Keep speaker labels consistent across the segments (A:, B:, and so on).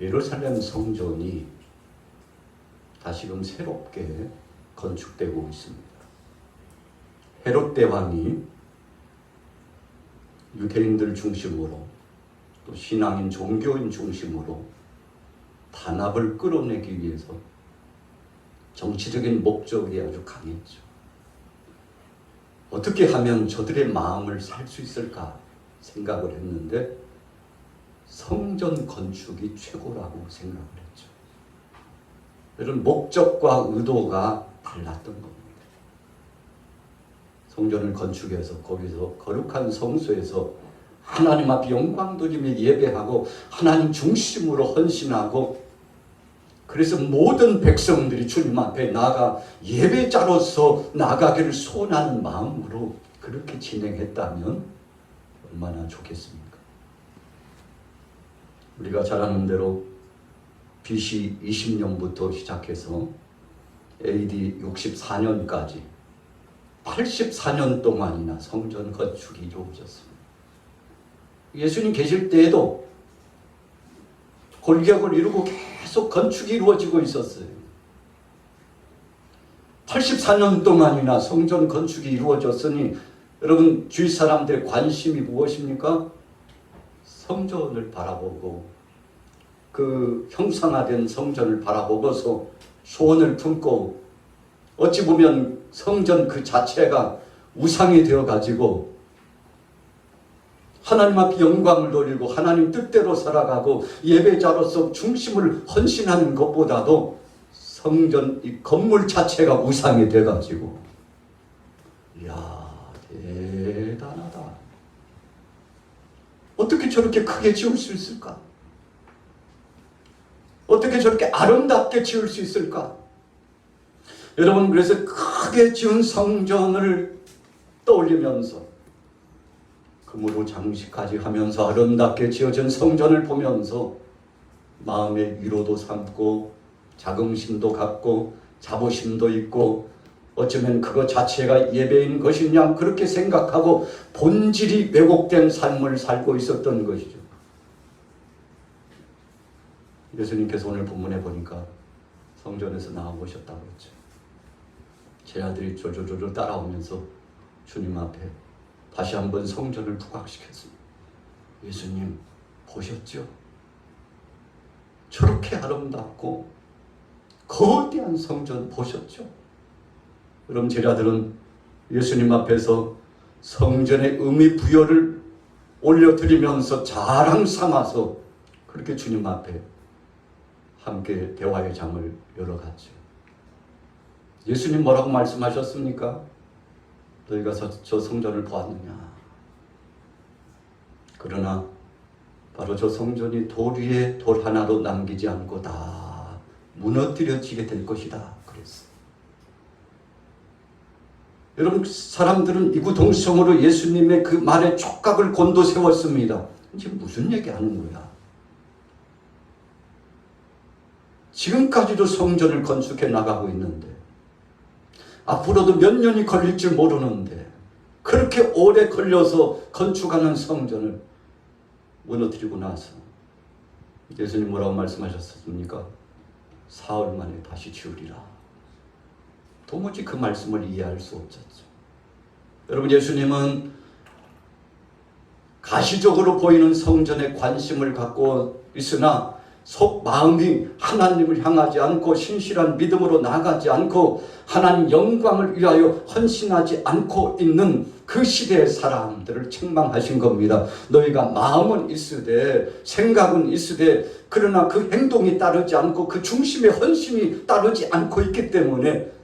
A: 예루살렘 성전이 다시금 새롭게 건축되고 있습니다. 헤롯 대왕이 유대인들 중심으로 또 신앙인 종교인 중심으로 단합을 끌어내기 위해서 정치적인 목적이 아주 강했죠. 어떻게 하면 저들의 마음을 살 수 있을까 생각을 했는데 성전 건축이 최고라고 생각을 했죠. 이런 목적과 의도가 달랐던 겁니다. 성전을 건축해서 거기서 거룩한 성소에서 하나님 앞에 영광 돌리며 예배하고 하나님 중심으로 헌신하고, 그래서 모든 백성들이 주님 앞에 나아가 예배자로서 나가기를 소원하는 마음으로 그렇게 진행했다면 얼마나 좋겠습니까? 우리가 잘 아는 대로 BC 20년부터 시작해서 AD 64년까지 84년 동안이나 성전 건축이 이루어졌습니다. 예수님 계실 때에도 골격을 이루고 계속 건축이 이루어지고 있었어요. 84년 동안이나 성전 건축이 이루어졌으니 여러분 주위 사람들의 관심이 무엇입니까? 성전을 바라보고 그 형상화된 성전을 바라보고서 소원을 품고, 어찌 보면 성전 그 자체가 우상이 되어가지고 하나님 앞에 영광을 돌리고 하나님 뜻대로 살아가고 예배자로서 중심을 헌신하는 것보다도 성전 이 건물 자체가 우상이 돼가지고, 이야 대단하다. 어떻게 저렇게 크게 지을 수 있을까? 어떻게 저렇게 아름답게 지을 수 있을까? 여러분, 그래서 크게 지은 성전을 떠올리면서 금으로 장식까지 하면서 아름답게 지어진 성전을 보면서 마음의 위로도 삼고 자긍심도 갖고 자부심도 있고, 어쩌면 그것 자체가 예배인 것이냐 그렇게 생각하고 본질이 왜곡된 삶을 살고 있었던 것이죠. 예수님께서 오늘 본문에 보니까 성전에서 나와보셨다고 했죠. 제 아들이 조조조조 따라오면서 주님 앞에 다시 한번 성전을 부각시켰습니다. 예수님 보셨죠? 저렇게 아름답고 거대한 성전 보셨죠? 그럼 제자들은 예수님 앞에서 성전의 의미 부여를 올려드리면서 자랑 삼아서 그렇게 주님 앞에 함께 대화의 장을 열어갔죠. 예수님 뭐라고 말씀하셨습니까? 너희가 저 성전을 보았느냐? 그러나 바로 저 성전이 돌 위에 돌 하나도 남기지 않고 다 무너뜨려지게 될 것이다 그랬어요. 여러분, 사람들은 이구동성으로 예수님의 그 말에 촉각을 곤두세웠습니다. 지금 무슨 얘기하는 거야? 지금까지도 성전을 건축해 나가고 있는데, 앞으로도 몇 년이 걸릴 줄 모르는데 그렇게 오래 걸려서 건축하는 성전을 무너뜨리고 나서 예수님 뭐라고 말씀하셨습니까? 사흘 만에 다시 지으리라. 도무지 그 말씀을 이해할 수 없었죠. 여러분, 예수님은 가시적으로 보이는 성전에 관심을 갖고 있으나 속 마음이 하나님을 향하지 않고 신실한 믿음으로 나아가지 않고 하나님 영광을 위하여 헌신하지 않고 있는 그 시대의 사람들을 책망하신 겁니다. 너희가 마음은 있으되 생각은 있으되 그러나 그 행동이 따르지 않고 그 중심의 헌신이 따르지 않고 있기 때문에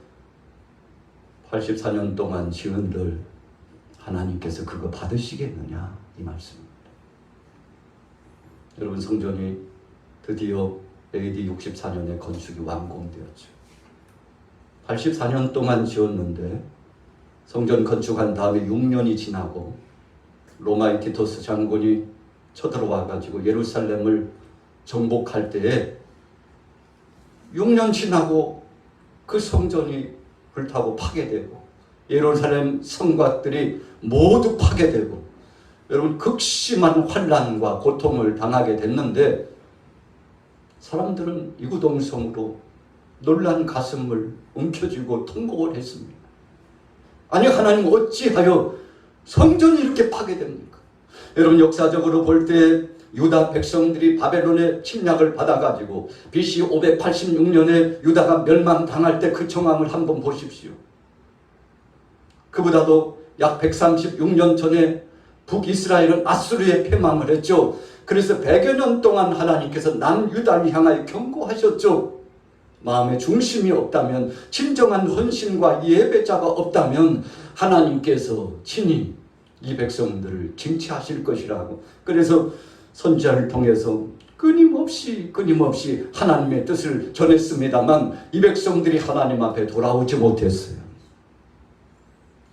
A: 84년 동안 지은들 하나님께서 그거 받으시겠느냐 이 말씀입니다. 여러분, 성전이 드디어 AD 64년에 건축이 완공되었죠. 84년 동안 지었는데 성전 건축한 다음에 6년이 지나고 로마의 티토스 장군이 쳐들어와 가지고 예루살렘을 정복할 때에 6년 지나고 그 성전이 불타고 파괴되고 예루살렘 성곽들이 모두 파괴되고 여러분 극심한 환난과 고통을 당하게 됐는데 사람들은 이구동성으로 놀란 가슴을 움켜쥐고 통곡을 했습니다. 아니, 하나님 어찌하여 성전이 이렇게 파괴됩니까? 여러분, 역사적으로 볼 때 유다 백성들이 바벨론의 침략을 받아가지고 BC 586년에 유다가 멸망당할 때 그 정황을 한번 보십시오. 그보다도 약 136년 전에 북이스라엘은 아수르에 패망을 했죠. 그래서 100여 년 동안 하나님께서 남유다를 향하여 경고하셨죠. 마음의 중심이 없다면, 진정한 헌신과 예배자가 없다면 하나님께서 친히 이 백성들을 징치하실 것이라고. 그래서 선지자를 통해서 끊임없이 하나님의 뜻을 전했습니다만 이 백성들이 하나님 앞에 돌아오지 못했어요.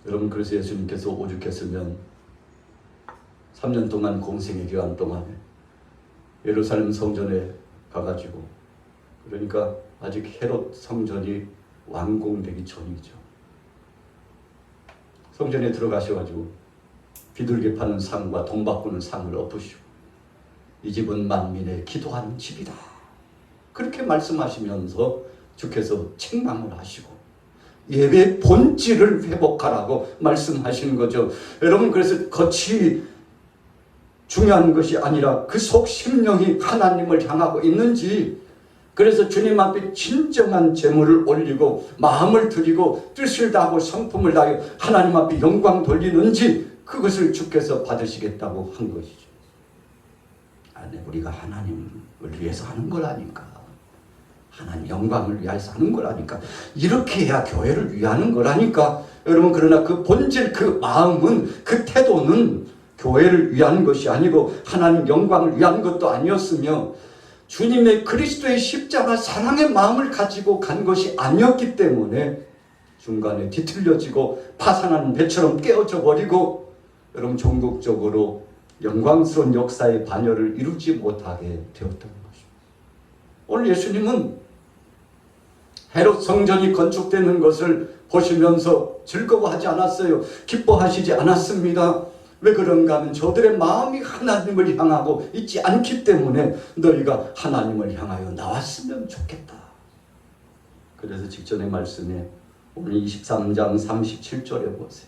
A: 여러분, 그래서 예수님께서 오죽했으면 3년 동안 공생의 기간 동안에 예루살렘 성전에 가가지고, 그러니까 아직 헤롯 성전이 완공되기 전이죠. 성전에 들어가셔가지고 비둘기 파는 상과 돈 바꾸는 상을 엎으시고, 이 집은 만민의 기도하는 집이다, 그렇게 말씀하시면서 주께서 책망을 하시고 예배의 본질을 회복하라고 말씀하시는 거죠. 여러분, 그래서 겉이 중요한 것이 아니라 그 속 심령이 하나님을 향하고 있는지, 그래서 주님 앞에 진정한 제물을 올리고 마음을 드리고 뜻을 다하고 성품을 다하여 하나님 앞에 영광 돌리는지, 그것을 주께서 받으시겠다고 한 것이죠. 아니, 우리가 하나님을 위해서 하는 거라니까. 하나님 영광을 위해서 하는 거라니까. 이렇게 해야 교회를 위하는 거라니까. 여러분, 그러나 그 본질, 그 마음은, 그 태도는 교회를 위한 것이 아니고 하나님 영광을 위한 것도 아니었으며, 주님의 그리스도의 십자가 사랑의 마음을 가지고 간 것이 아니었기 때문에 중간에 뒤틀려지고 파산하는 배처럼 깨어져 버리고, 여러분, 종국적으로 영광스러운 역사의 반열을 이루지 못하게 되었던 것입니다. 오늘 예수님은 헤롯 성전이 건축되는 것을 보시면서 즐거워하지 않았어요. 기뻐하시지 않았습니다. 왜 그런가 하면 저들의 마음이 하나님을 향하고 있지 않기 때문에 너희가 하나님을 향하여 나왔으면 좋겠다. 그래서 직전의 말씀에 오늘 23장 37절에 보세요.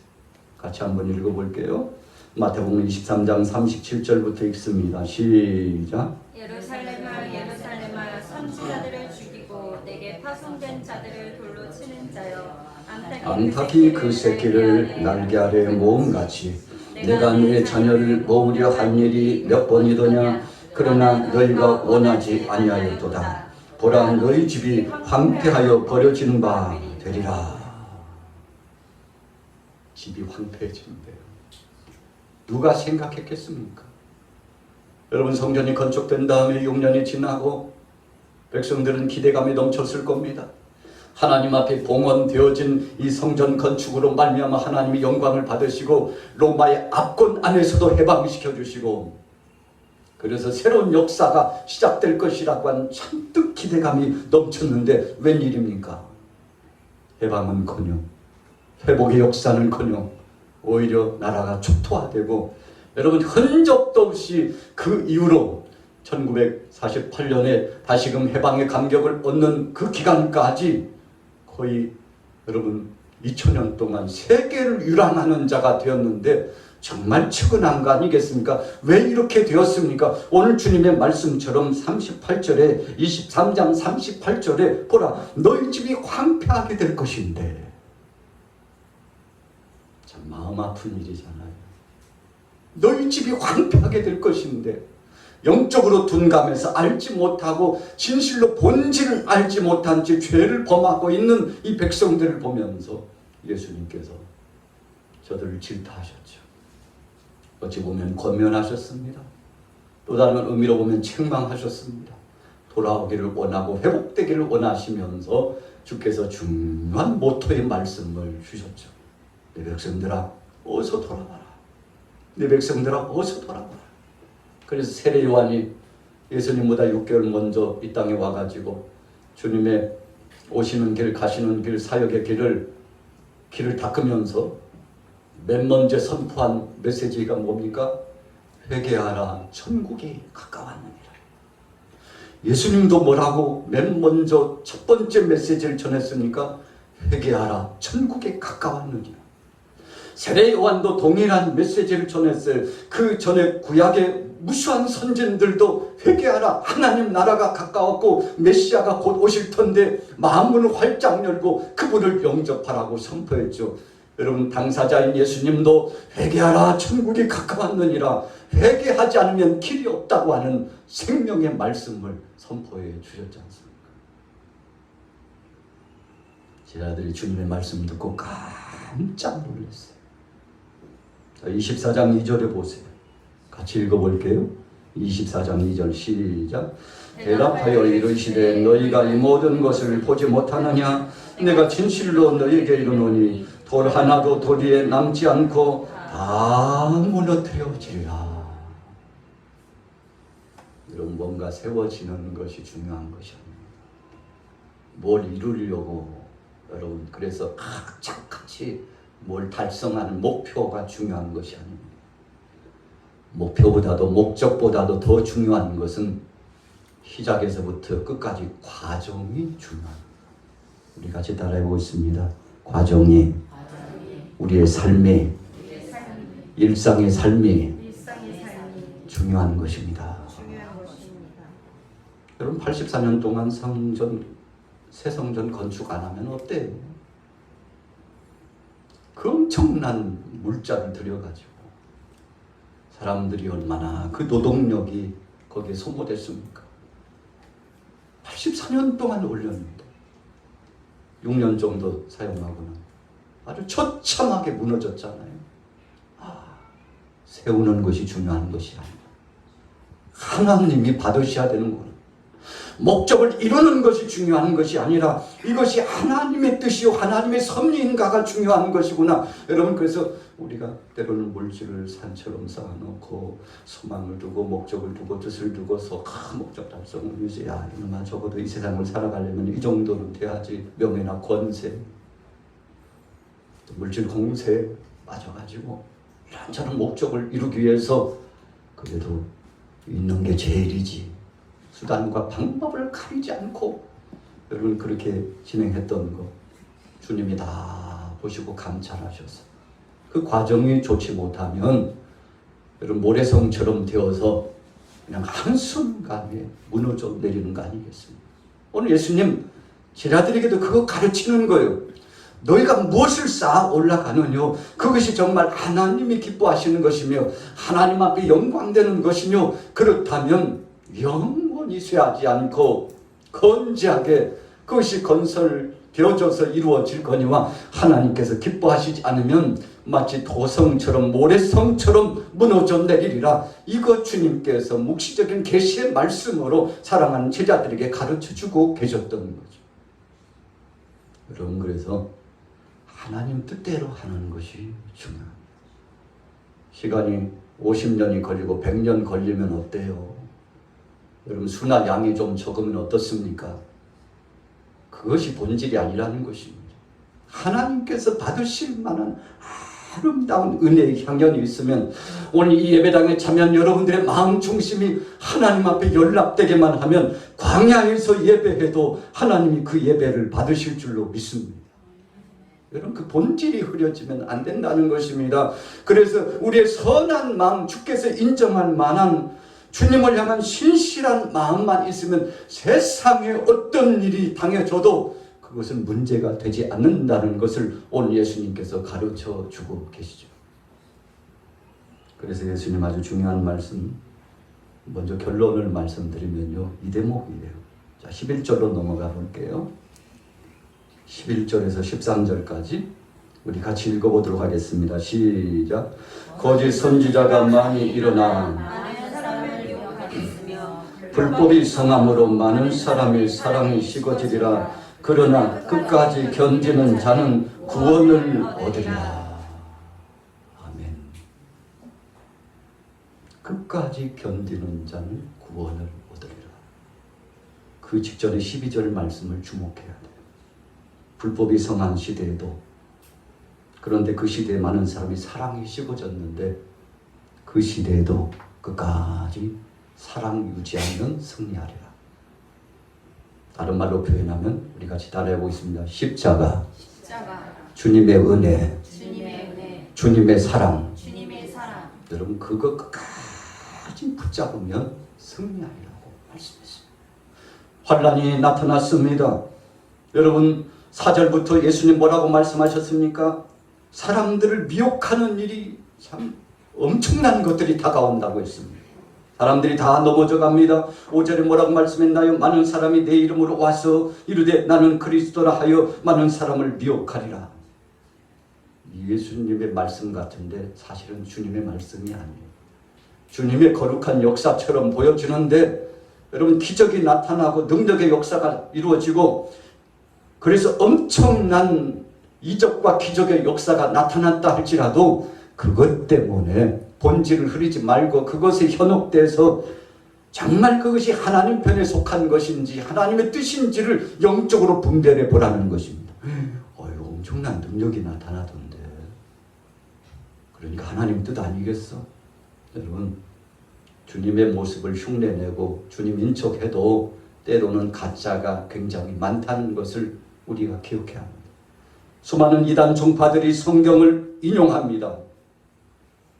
A: 같이 한번 읽어볼게요. 마태복음 23장 37절부터 읽습니다. 시작.
B: 예루살렘아 예루살렘아 선지자들을 죽이고 내게 파송된 자들을 돌로 치는 자여,
A: 암탉이 그 새끼를 날개 아래 모음같이 내가 너의 자녀를 모으려 한 일이 몇 번이더냐. 그러나 너희가 원하지 아니하였도다. 보라, 너희 집이 황폐하여 버려지는 바 되리라. 집이 황폐해지는데요. 누가 생각했겠습니까? 여러분, 성전이 건축된 다음에 6년이 지나고 백성들은 기대감에 넘쳤을 겁니다. 하나님 앞에 봉헌되어진 이 성전 건축으로 말미암아 하나님이 영광을 받으시고 로마의 압권 안에서도 해방시켜 주시고, 그래서 새로운 역사가 시작될 것이라고 한 잔뜩 기대감이 넘쳤는데 웬일입니까? 해방은커녕 회복의 역사는커녕 오히려 나라가 초토화되고, 여러분, 흔적도 없이 그 이후로 1948년에 다시금 해방의 감격을 얻는 그 기간까지 거의 여러분 2000년 동안 세계를 유랑하는 자가 되었는데 정말 측은한 거 아니겠습니까? 왜 이렇게 되었습니까? 오늘 주님의 말씀처럼 38절에 23장 38절에 보라, 너희 집이 황폐하게 될 것인데, 참 마음 아픈 일이잖아요. 너희 집이 황폐하게 될 것인데, 영적으로 둔감해서 알지 못하고 진실로 본질을 알지 못한 채 죄를 범하고 있는 이 백성들을 보면서 예수님께서 저들을 질타하셨죠. 어찌 보면 권면하셨습니다. 또 다른 의미로 보면 책망하셨습니다. 돌아오기를 원하고 회복되기를 원하시면서 주께서 중요한 모토의 말씀을 주셨죠. 내 백성들아, 어서 돌아와라. 내 백성들아, 어서 돌아와라. 그래서 세례 요한이 예수님보다 6개월 먼저 이 땅에 와가지고 주님의 오시는 길, 가시는 길, 사역의 길을 닦으면서 맨 먼저 선포한 메시지가 뭡니까? 회개하라, 천국이 가까웠느니라. 예수님도 뭐라고 맨 먼저 첫 번째 메시지를 전했으니까 회개하라 천국에 가까웠느니라. 세례 요한도 동일한 메시지를 전했어요. 그 전에 구약의 무수한 선진들도 회개하라 하나님 나라가 가까웠고 메시아가 곧 오실 텐데 마음문을 활짝 열고 그분을 영접하라고 선포했죠. 여러분 당사자인 예수님도 회개하라 천국이 가까웠느니라, 회개하지 않으면 길이 없다고 하는 생명의 말씀을 선포해 주셨지 않습니까? 제 아들이 주님의 말씀 듣고 깜짝 놀랐어요. 자, 24장 2절에 보세요. 같이 읽어볼게요. 24장 2절 시작. 대답하여 이르시되 너희가 이 모든 것을 보지 못하느냐? 내가 진실로 너희에게 이르노니 돌 하나도 돌 위에 남지 않고 다 무너뜨려지리라. 여러분 뭔가 세워지는 것이 중요한 것이 아닙니다. 뭘 이루려고 여러분 그래서 착착같이 뭘 달성하는 목표가 중요한 것이 아닙니다. 목표보다도 목적보다도 더 중요한 것은 시작에서부터 끝까지 과정이 중요합니다. 우리 같이 따라해보고 있습니다. 과정이 우리의 삶의 일상의 삶이 중요한 것입니다. 여러분 84년 동안 새 성전 건축 안 하면 어때요? 그 엄청난 물자를 들여가지고 사람들이 얼마나 그 노동력이 거기에 소모됐습니까? 84년 동안 올렸는데 6년 정도 사용하고는 아주 처참하게 무너졌잖아요. 세우는 것이 중요한 것이 아니라 하나님이 받으셔야 되는 거예요. 목적을 이루는 것이 중요한 것이 아니라 이것이 하나님의 뜻이요 하나님의 섭리인가가 중요한 것이구나. 여러분 그래서 우리가 때로는 물질을 산처럼 쌓아놓고 소망을 두고 목적을 두고 뜻을 두고서 목적 달성을 위해서 야 이놈아 적어도 이 세상을 살아가려면 이 정도는 돼야지. 명예나 권세 물질 공세에 빠져가지고 이런저런 목적을 이루기 위해서 그래도 있는 게 제일이지. 수단과 방법을 가리지 않고 여러분 그렇게 진행했던 거 주님이 다 보시고 감찰하셔서 그 과정이 좋지 못하면 여러분 모래성처럼 되어서 그냥 한순간에 무너져 내리는 거 아니겠습니까? 오늘 예수님 제자들에게도 그거 가르치는 거예요. 너희가 무엇을 쌓아 올라가느냐 그것이 정말 하나님이 기뻐하시는 것이며 하나님 앞에 영광되는 것이며 그렇다면 영원히 쇠하지 않고 건재하게 그것이 건설되어져서 이루어질 거니와 하나님께서 기뻐하시지 않으면 마치 도성처럼 모래성처럼 무너져 내리리라. 이거 주님께서 묵시적인 계시의 말씀으로 사랑하는 제자들에게 가르쳐주고 계셨던 거죠. 여러분 그래서 하나님 뜻대로 하는 것이 중요합니다. 시간이 50년이 걸리고 100년 걸리면 어때요? 여러분 수나 양이 좀 적으면 어떻습니까? 그것이 본질이 아니라는 것입니다. 하나님께서 받으실 만한 아름다운 은혜의 향연이 있으면 오늘 이 예배당에 참여한 여러분들의 마음 중심이 하나님 앞에 연락되게만 하면 광야에서 예배해도 하나님이 그 예배를 받으실 줄로 믿습니다. 여러분 그 본질이 흐려지면 안 된다는 것입니다. 그래서 우리의 선한 마음, 주께서 인정할 만한 주님을 향한 신실한 마음만 있으면 세상에 어떤 일이 당해져도 그것은 문제가 되지 않는다는 것을 오늘 예수님께서 가르쳐 주고 계시죠. 그래서 예수님 아주 중요한 말씀, 먼저 결론을 말씀드리면요, 이 대목이에요. 자, 11절로 넘어가 볼게요. 11절에서 13절까지 우리 같이 읽어보도록 하겠습니다. 시작. 거짓 선지자가 많이 일어나 불법이 성함으로 많은 사람의 사랑이 식어지리라. 그러나 끝까지 견디는 자는 구원을 얻으리라. 아멘. 끝까지 견디는 자는 구원을 얻으리라. 그 직전에 12절 말씀을 주목해야 돼요. 불법이 성한 시대에도, 그런데 그 시대에 많은 사람이 사랑이 식어졌는데 그 시대에도 끝까지 사랑 유지하면 승리하리라. 다른 말로 표현하면 우리 같이 따라해 보겠습니다. 십자가,
B: 십자가,
A: 주님의 은혜,
B: 주님의 은혜,
A: 주님의 사랑.
B: 주님의 사랑.
A: 여러분 그거 끝까지 붙잡으면 승리하리라고 말씀했습니다. 환란이 나타났습니다. 여러분 4절부터 예수님 뭐라고 말씀하셨습니까? 사람들을 미혹하는 일이 참 엄청난 것들이 다가온다고 했습니다. 사람들이 다 넘어져 갑니다. 5절에 뭐라고 말씀했나요? 많은 사람이 내 이름으로 와서 이르되 나는 그리스도라 하여 많은 사람을 미혹하리라. 예수님의 말씀 같은데 사실은 주님의 말씀이 아니에요. 주님의 거룩한 역사처럼 보여지는데 여러분 기적이 나타나고 능력의 역사가 이루어지고 그래서 엄청난 이적과 기적의 역사가 나타났다 할지라도 그것 때문에 본질을 흐리지 말고 그것에 현혹돼서 정말 그것이 하나님 편에 속한 것인지 하나님의 뜻인지를 영적으로 분별해 보라는 것입니다. 엄청난 능력이 나타나던데 그러니까 하나님 뜻 아니겠어? 여러분 주님의 모습을 흉내내고 주님 인척해도 때로는 가짜가 굉장히 많다는 것을 우리가 기억해야 합니다. 수많은 이단 종파들이 성경을 인용합니다.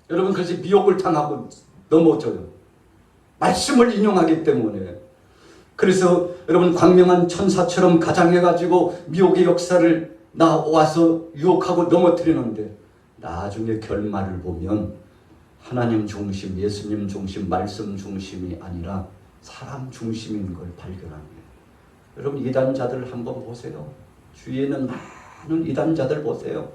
A: 여러분 그래서 미혹을 당하고 넘어져요. 말씀을 인용하기 때문에. 그래서 여러분 광명한 천사처럼 가장해가지고 미혹의 역사를 나와서 유혹하고 넘어뜨리는데 나중에 결말을 보면 하나님 중심, 예수님 중심, 말씀 중심이 아니라 사람 중심인 걸 발견합니다. 여러분 이단자들 한번 보세요. 주위에는 많은 이단자들 보세요.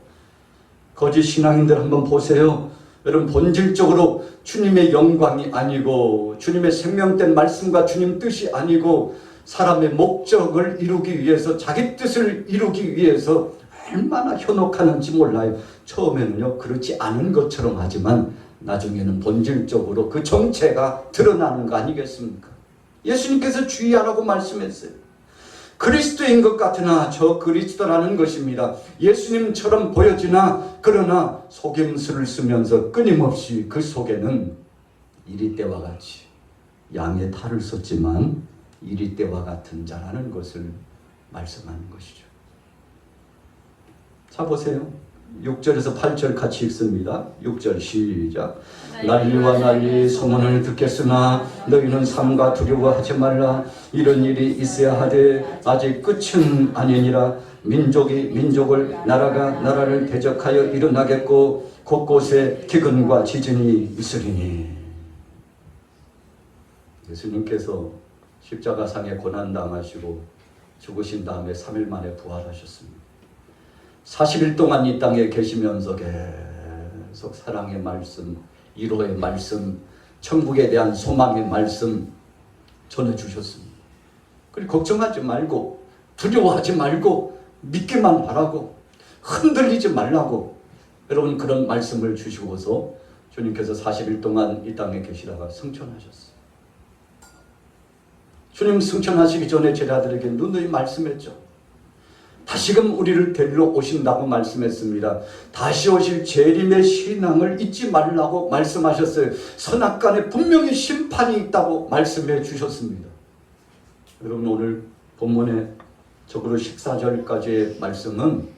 A: 거짓 신앙인들 한번 보세요. 여러분 본질적으로 주님의 영광이 아니고 주님의 생명된 말씀과 주님 뜻이 아니고 사람의 목적을 이루기 위해서 자기 뜻을 이루기 위해서 얼마나 현혹하는지 몰라요. 처음에는요 그렇지 않은 것처럼 하지만 나중에는 본질적으로 그 정체가 드러나는 거 아니겠습니까? 예수님께서 주의하라고 말씀했어요. 그리스도인 것 같으나 저 그리스도라는 것입니다. 예수님처럼 보여지나 그러나 속임수를 쓰면서 끊임없이 그 속에는 이리때와 같이 양의 탈을 썼지만 이리때와 같은 자라는 것을 말씀하는 것이죠. 자 보세요. 6절에서 8절 같이 읽습니다. 6절 시작. 난리와 난리 소문을 듣겠으나 너희는 삼가 두려워하지 말라. 이런 일이 있어야 하되 아직 끝은 아니니라. 민족이 민족을 나라가 나라를 대적하여 일어나겠고 곳곳에 기근과 지진이 있으리니. 예수님께서 십자가상에 고난당하시고 죽으신 다음에 3일 만에 부활하셨습니다. 40일 동안 이 땅에 계시면서 계속 사랑의 말씀, 위로의 말씀, 천국에 대한 소망의 말씀 전해주셨습니다. 그리고 걱정하지 말고 두려워하지 말고 믿기만 하라고 흔들리지 말라고 여러분 그런 말씀을 주시고서 주님께서 40일 동안 이 땅에 계시다가 승천하셨어요. 주님 승천하시기 전에 제자들에게 누누이 말씀했죠. 다시금 우리를 데리러 오신다고 말씀했습니다. 다시 오실 재림의 신앙을 잊지 말라고 말씀하셨어요. 선악간에 분명히 심판이 있다고 말씀해 주셨습니다. 여러분 오늘 본문의 적으로 14절까지의 말씀은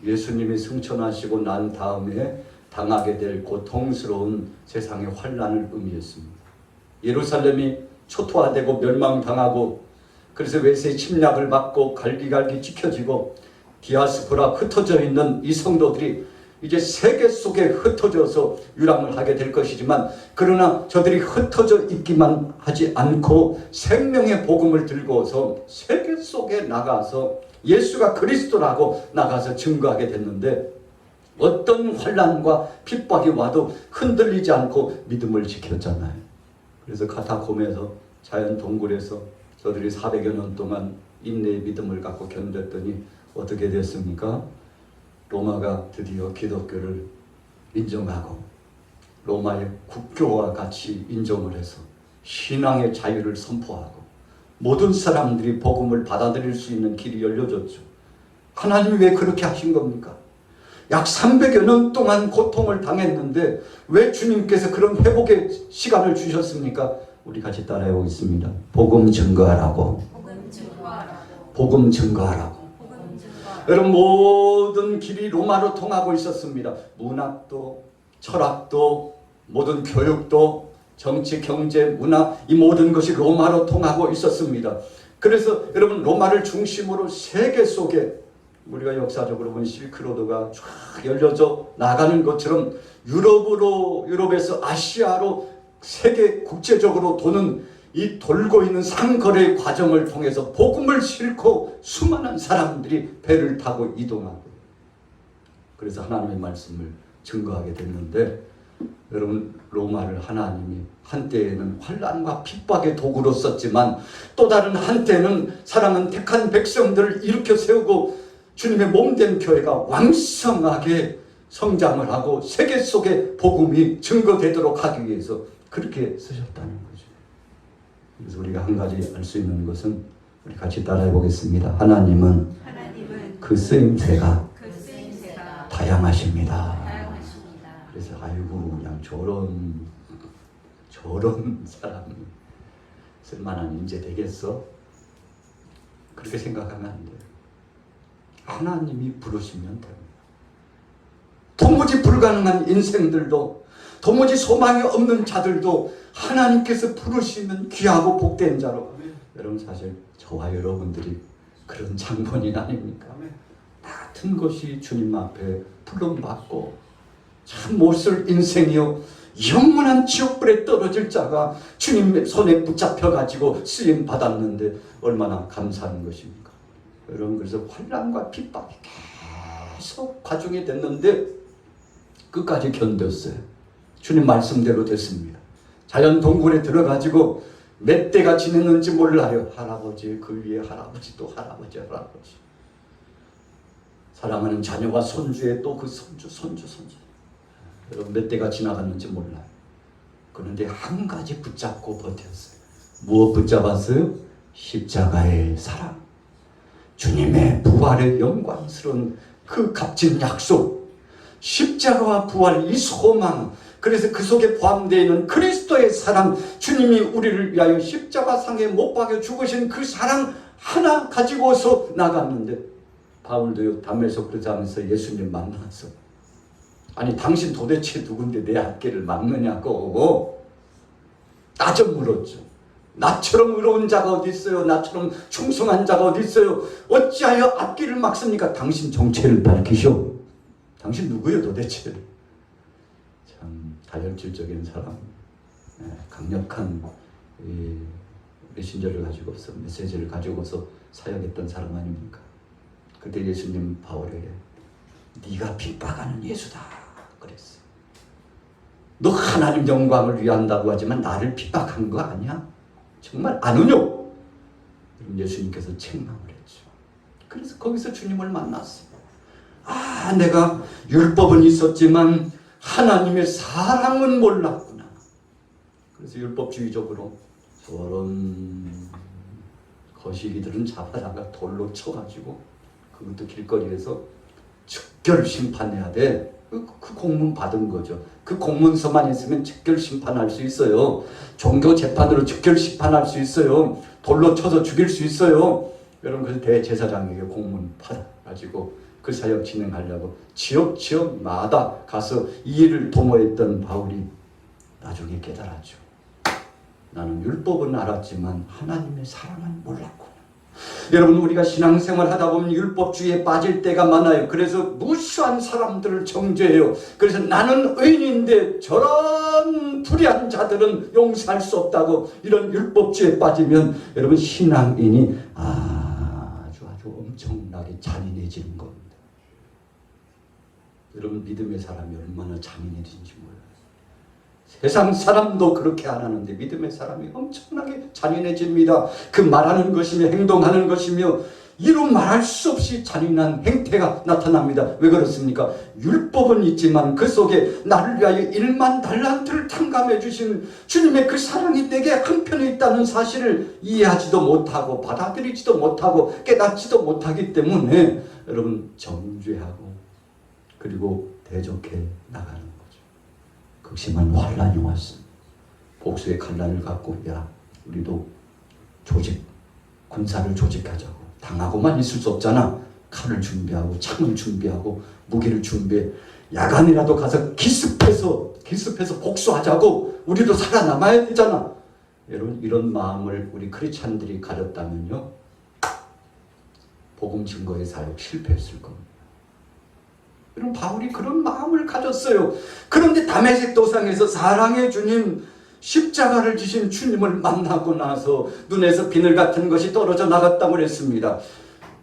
A: 예수님이 승천하시고 난 다음에 당하게 될 고통스러운 세상의 환란을 의미했습니다. 예루살렘이 초토화되고 멸망당하고 그래서 외세의 침략을 받고 갈기갈기 지켜지고 디아스포라 흩어져 있는 이 성도들이 이제 세계 속에 흩어져서 유랑을 하게 될 것이지만 그러나 저들이 흩어져 있기만 하지 않고 생명의 복음을 들고서 세계 속에 나가서 예수가 그리스도라고 나가서 증거하게 됐는데 어떤 환난과 핍박이 와도 흔들리지 않고 믿음을 지켰잖아요. 그래서 카타콤에서 자연 동굴에서 저들이 400여 년 동안 인내의 믿음을 갖고 견뎠더니 어떻게 됐습니까? 로마가 드디어 기독교를 인정하고 로마의 국교와 같이 인정을 해서 신앙의 자유를 선포하고 모든 사람들이 복음을 받아들일 수 있는 길이 열려졌죠. 하나님이 왜 그렇게 하신 겁니까? 약 300여 년 동안 고통을 당했는데 왜 주님께서 그런 회복의 시간을 주셨습니까? 우리 같이 따라해 보겠습니다. 복음 증거하라고. 복음 증거하라고.
B: 복음 증거.
A: 여러분 모든 길이 로마로 통하고 있었습니다. 문학도 철학도 모든 교육도 정치, 경제, 문화 이 모든 것이 로마로 통하고 있었습니다. 그래서 여러분 로마를 중심으로 세계 속에 우리가 역사적으로 보면 실크로드가 쫙 열려져 나가는 것처럼 유럽에서 아시아로 세계 국제적으로 도는 이 돌고 있는 상거래 과정을 통해서 복음을 싣고 수많은 사람들이 배를 타고 이동하고 그래서 하나님의 말씀을 증거하게 됐는데 여러분 로마를 하나님이 한때에는 환난과 핍박의 도구로 썼지만 또 다른 한때는 사랑은 택한 백성들을 일으켜 세우고 주님의 몸된 교회가 왕성하게 성장을 하고 세계 속에 복음이 증거되도록 하기 위해서 그렇게 쓰셨다는 거죠. 그래서 우리가 한 가지 알 수 있는 것은 우리 같이 따라해 보겠습니다. 하나님은 그 쓰임새가 다양하십니다. 그래서 아이고 그냥 저런 사람이 쓸만한 인재 되겠어? 그렇게 생각하면 안 돼요. 하나님이 부르시면 됩니다. 도무지 불가능한 인생들도 도무지 소망이 없는 자들도 하나님께서 부르시면 귀하고 복된 자로 여러분 사실 저와 여러분들이 그런 장본인 아닙니까? 같은 것이 주님 앞에 부름받고 참 못쓸 인생이요 영원한 지옥불에 떨어질 자가 주님의 손에 붙잡혀가지고 쓰임 받았는데 얼마나 감사한 것입니까? 여러분 그래서 환난과 핍박이 계속 과중이 됐는데 끝까지 견뎠어요. 주님 말씀대로 됐습니다. 자연 동굴에 들어가지고 몇 대가 지냈는지 몰라요. 할아버지 그 위에 할아버지 또 할아버지 사랑하는 자녀와 손주에 또 그 손주 여러분 몇 대가 지나갔는지 몰라요. 그런데 한 가지 붙잡고 버텼어요. 무엇 붙잡았어요? 십자가의 사랑. 주님의 부활의 영광스러운 그 값진 약속. 십자가와 부활 이 소망. 그래서 그 속에 포함되어 있는 그리스도의 사랑. 주님이 우리를 위하여 십자가상에 못 박여 죽으신 그 사랑 하나 가지고서 나갔는데 바울도요 담에서 그러자면서 예수님 만나서 아니 당신 도대체 누군데 내 앞길을 막느냐고 나 좀 물었죠. 나처럼 의로운 자가 어디 있어요? 나처럼 충성한 자가 어디 있어요? 어찌하여 앞길을 막습니까? 당신 정체를 밝히시오. 당신 누구요 도대체? 참 다혈질적인 사람, 강력한 메신저를 가지고서 메시지를 가지고서 사역했던 사람 아닙니까? 그때 예수님 바울에게 네가 핍박하는 예수다 그랬어요. 너 하나님 영광을 위한다고 하지만 나를 핍박한 거 아니야? 정말 아느뇨? 예수님께서 책망을 했죠. 그래서 거기서 주님을 만났어요. 아 내가 율법은 있었지만 하나님의 사랑은 몰랐구나. 그래서 율법주의적으로 저런 거시기들은 잡아다가 돌로 쳐가지고 그것도 길거리에서 즉결 심판해야 돼. 그 공문 받은 거죠. 그 공문서만 있으면 즉결 심판할 수 있어요. 종교 재판으로 즉결 심판할 수 있어요. 돌로 쳐서 죽일 수 있어요. 여러분 그래서 대제사장에게 공문 받아가지고 그 사역 진행하려고 지역마다 가서 이 일을 도모했던 바울이 나중에 깨달았죠. 나는 율법은 알았지만 하나님의 사랑은 몰랐구나. 여러분 우리가 신앙생활 하다 보면 율법주의에 빠질 때가 많아요. 그래서 무수한 사람들을 정죄해요. 그래서 나는 의인인데 저런 불의한 자들은 용서할 수 없다고 이런 율법주의에 빠지면 여러분 신앙인이 아주 엄청나게 잔인해지는 겁니다. 여러분 믿음의 사람이 얼마나 잔인해진지 몰라요. 세상 사람도 그렇게 안 하는데 믿음의 사람이 엄청나게 잔인해집니다. 그 말하는 것이며 행동하는 것이며 이루 말할 수 없이 잔인한 행태가 나타납니다. 왜 그렇습니까? 율법은 있지만 그 속에 나를 위하여 1만 달란트를 탕감해 주신 주님의 그 사랑이 내게 한편에 있다는 사실을 이해하지도 못하고 받아들이지도 못하고 깨닫지도 못하기 때문에 여러분 정죄하고 그리고 대적해 나가는 거죠. 극심한 환란이 왔습니다. 복수의 칼날을 갖고 야 우리도 군사를 조직하자고 당하고만 있을 수 없잖아. 칼을 준비하고 창을 준비하고 무기를 준비해. 야간이라도 가서 기습해서 복수하자고. 우리도 살아남아야 되잖아. 여러분, 이런 마음을 우리 크리스찬들이 가졌다면요, 복음 증거의 사역 실패했을 겁니다. 여러분, 바울이 그런 마음을 가졌어요. 그런데 다메섹 도상에서 사랑의 주님, 십자가를 지신 주님을 만나고 나서 눈에서 비늘 같은 것이 떨어져 나갔다고 그랬습니다.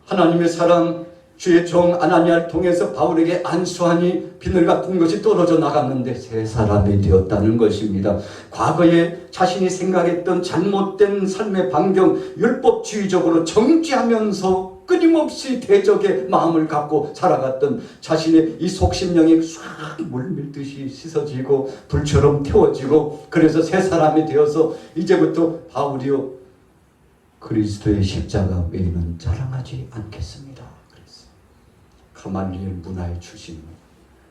A: 하나님의 사랑, 주의 종 아나니아를 통해서 바울에게 안수하니 비늘 같은 것이 떨어져 나갔는데 새 사람이 되었다는 것입니다. 과거에 자신이 생각했던 잘못된 삶의 반경, 율법주의적으로 정죄하면서 끊임없이 대적의 마음을 갖고 살아갔던 자신의 이 속심령이 싹 물밀듯이 씻어지고 불처럼 태워지고, 그래서 새 사람이 되어서 이제부터 바울이요, 그리스도의 십자가 외에는 자랑하지 않겠습니다. 그랬어요. 가말리엘 문화의 출신입니다.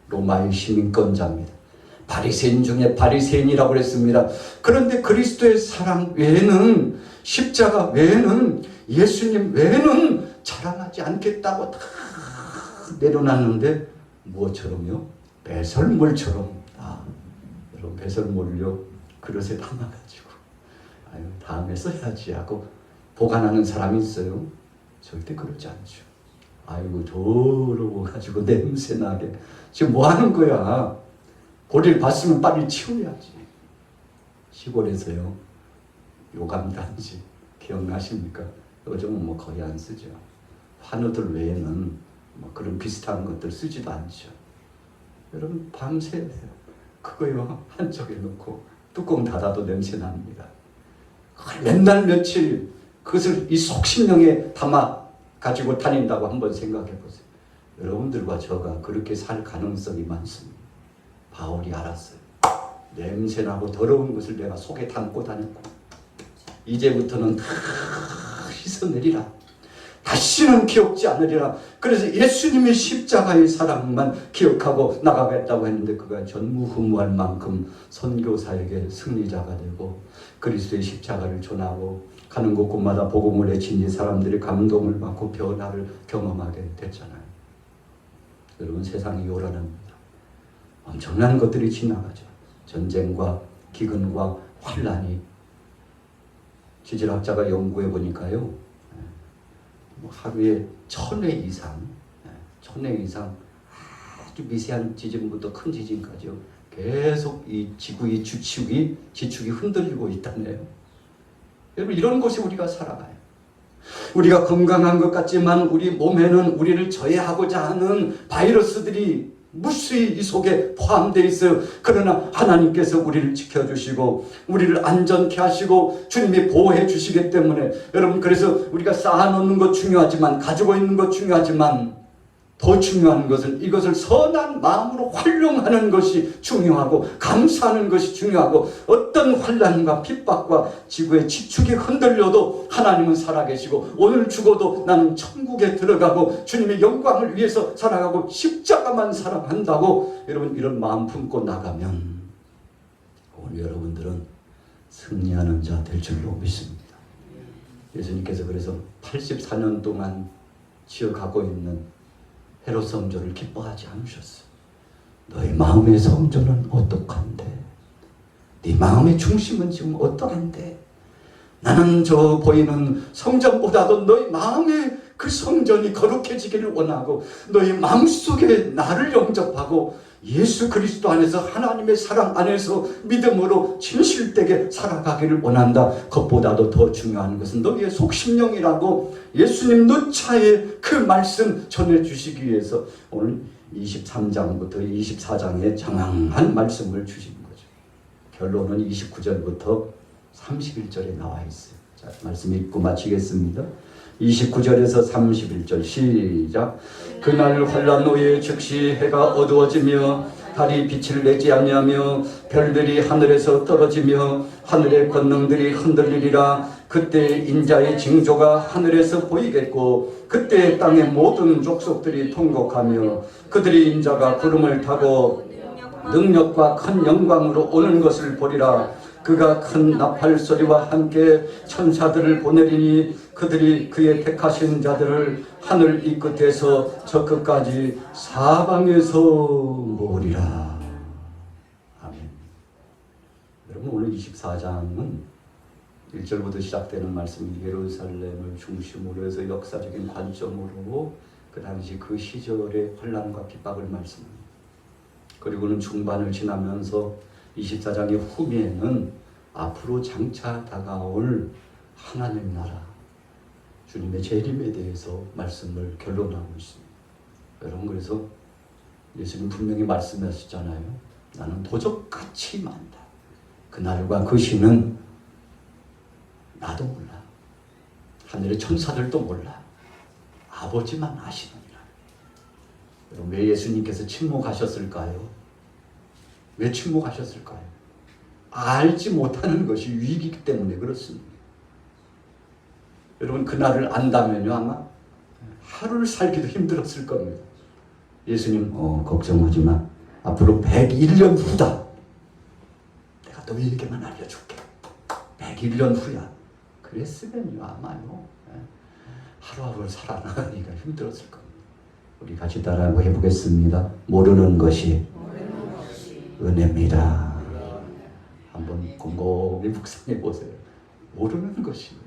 A: 로마의 시민권자입니다. 바리새인 중에 바리새인이라고 그랬습니다. 그런데 그리스도의 사랑 외에는, 십자가 외에는, 예수님 외에는 자랑하지 않겠다고 다 내려놨는데, 무엇처럼요? 배설물처럼. 여러분, 배설물요, 그릇에 담아가지고 아유, 다음에 써야지 하고 보관하는 사람이 있어요? 절대 그러지 않죠. 아이고, 더러워가지고 냄새나게. 지금 뭐 하는 거야? 볼일 봤으면 빨리 치워야지. 시골에서요, 요감단지 기억나십니까? 요즘은 뭐 거의 안 쓰죠. 환우들 외에는 뭐 그런 비슷한 것들 쓰지도 않죠. 여러분, 밤새 그거요 한쪽에 놓고 뚜껑 닫아도 냄새 납니다. 맨날 며칠 그것을 이 속심령에 담아 가지고 다닌다고 한번 생각해 보세요. 여러분들과 저가 그렇게 살 가능성이 많습니다. 바울이 알았어요. 냄새나고 더러운 것을 내가 속에 담고 다녔고, 이제부터는 다 씻어내리라. 다시는 기억지 않으리라. 그래서 예수님의 십자가의 사랑만 기억하고 나가겠다고 했는데, 그가 전무후무할 만큼 선교사에게 승리자가 되고 그리스도의 십자가를 전하고 가는 곳곳마다 복음을 외친 이 사람들이 감동을 받고 변화를 경험하게 됐잖아요. 여러분, 세상이 요란합니다. 엄청난 것들이 지나가죠. 전쟁과 기근과 환란이. 지질학자가 연구해 보니까요, 하루에 1000회 이상 아주 미세한 지진부터 큰 지진까지요, 계속 이 지구의 지축이 흔들리고 있다네요. 여러분, 이런 곳에 우리가 살아가요. 우리가 건강한 것 같지만 우리 몸에는 우리를 저해하고자 하는 바이러스들이 무수히 이 속에 포함되어 있어요. 그러나 하나님께서 우리를 지켜주시고 우리를 안전케 하시고 주님이 보호해 주시기 때문에, 여러분, 그래서 우리가 쌓아놓는 것 중요하지만, 가지고 있는 것 중요하지만, 더 중요한 것은 이것을 선한 마음으로 활용하는 것이 중요하고, 감사하는 것이 중요하고, 어떤 환난과 핍박과 지구의 지축이 흔들려도 하나님은 살아계시고, 오늘 죽어도 나는 천국에 들어가고 주님의 영광을 위해서 살아가고 십자가만 사랑한다고, 여러분, 이런 마음 품고 나가면 오늘 여러분들은 승리하는 자 될 줄로 믿습니다. 예수님께서 그래서 84년 동안 지어가고 있는 헤롯 성전을 기뻐하지 않으셨어요. 너희 마음의 성전은 어떡한데? 네 마음의 중심은 지금 어떠한데? 나는 저 보이는 성전보다도 너희 마음의 그 성전이 거룩해지기를 원하고, 너희 마음속에 나를 영접하고 예수 그리스도 안에서, 하나님의 사랑 안에서 믿음으로 진실되게 살아가기를 원한다. 그것보다도 더 중요한 것은 너희의 속심령이라고 예수님 누차의 그 말씀 전해주시기 위해서 오늘 23장부터 24장에 장황한 말씀을 주신 거죠. 결론은 29절부터 31절에 나와 있어요. 자, 말씀 읽고 마치겠습니다. 29절에서 31절 시작. 그날 환란 후에 즉시 해가 어두워지며 달이 빛을 내지 아니하며 별들이 하늘에서 떨어지며 하늘의 권능들이 흔들리리라. 그때 인자의 징조가 하늘에서 보이겠고 그때 땅의 모든 족속들이 통곡하며 그들이 인자가 구름을 타고 능력과 큰 영광으로 오는 것을 보리라. 그가 큰 나팔 소리와 함께 천사들을 보내리니 그들이 그의 택하신 자들을 하늘 이 끝에서 저 끝까지 사방에서 모으리라. 아멘. 여러분, 오늘 24장은 1절부터 시작되는 말씀이 예루살렘을 중심으로 해서 역사적인 관점으로 그 당시 그 시절의 환난과 핍박을 말씀합니다. 그리고는 중반을 지나면서 24장의 후미에는 앞으로 장차 다가올 하나님 나라, 주님의 재림에 대해서 말씀을 결론하고 있습니다. 여러분, 그래서 예수님 분명히 말씀하셨잖아요. 나는 도적같이 만다. 그날과 그 시는 나도 몰라. 하늘의 천사들도 몰라. 아버지만 아시느니라. 여러분, 왜 예수님께서 침묵하셨을까요? 왜 침묵하셨을까요? 알지 못하는 것이 위기이기 때문에 그렇습니다. 여러분, 그날을 안다면요, 아마 하루를 살기도 힘들었을 겁니다. 예수님, 걱정하지 마. 앞으로 101년 후다. 내가 너희에게만 알려줄게. 101년 후야. 그랬으면요, 아마요, 하루하루를 살아나가기가 힘들었을 겁니다. 우리 같이 따라 해보겠습니다. 모르는 것이 은혜입니다. 한번 곰곰이 묵상해 보세요. 모르는 것이 은혜.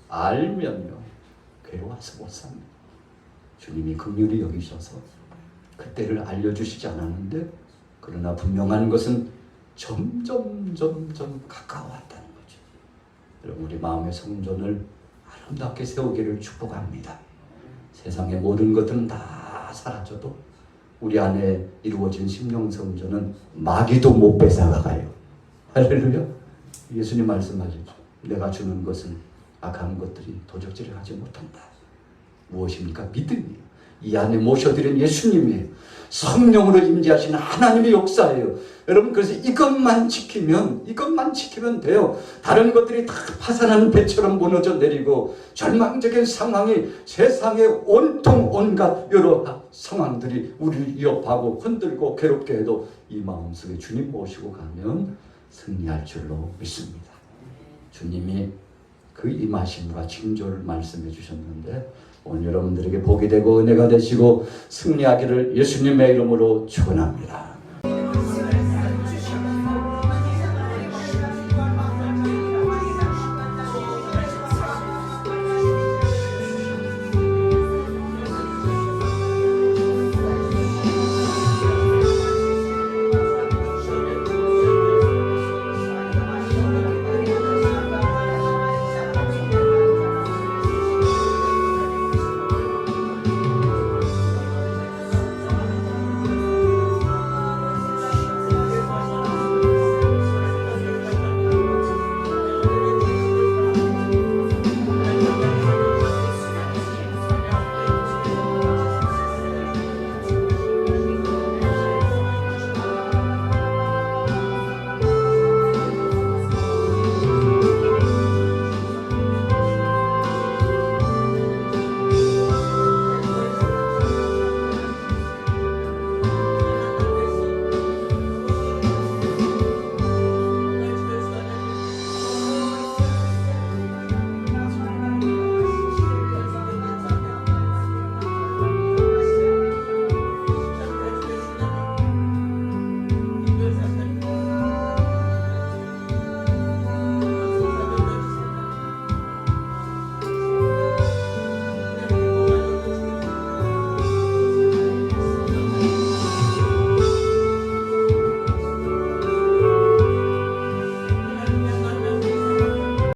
A: 알면요, 괴로워서 못 삽니다. 주님이 긍휼히 여기셔서 그때를 알려주시지 않았는데, 그러나 분명한 것은 점점 가까워왔다는 거죠. 여러분, 우리 마음의 성전을 아름답게 세우기를 축복합니다. 세상의 모든 것들은 다 사라져도 우리 안에 이루어진 심령성전은 마귀도 못 뺏어가요. 할렐루야. 예수님 말씀하시죠. 내가 주는 것은 악한 것들이 도적질을 하지 못한다. 무엇입니까? 믿음이에요. 이 안에 모셔드린 예수님이에요. 성령으로 임재하시는 하나님의 역사예요. 여러분, 그래서 이것만 지키면 돼요. 다른 것들이 다 파산하는 배처럼 무너져 내리고 절망적인 상황이 세상의 온통 온갖 여러 상황들이 우리를 위협하고 흔들고 괴롭게 해도 이 마음속에 주님 모시고 가면 승리할 줄로 믿습니다. 주님이 그 임하심과 징조를 말씀해 주셨는데, 오늘 여러분들에게 복이 되고 은혜가 되시고 승리하기를 예수님의 이름으로 축원합니다.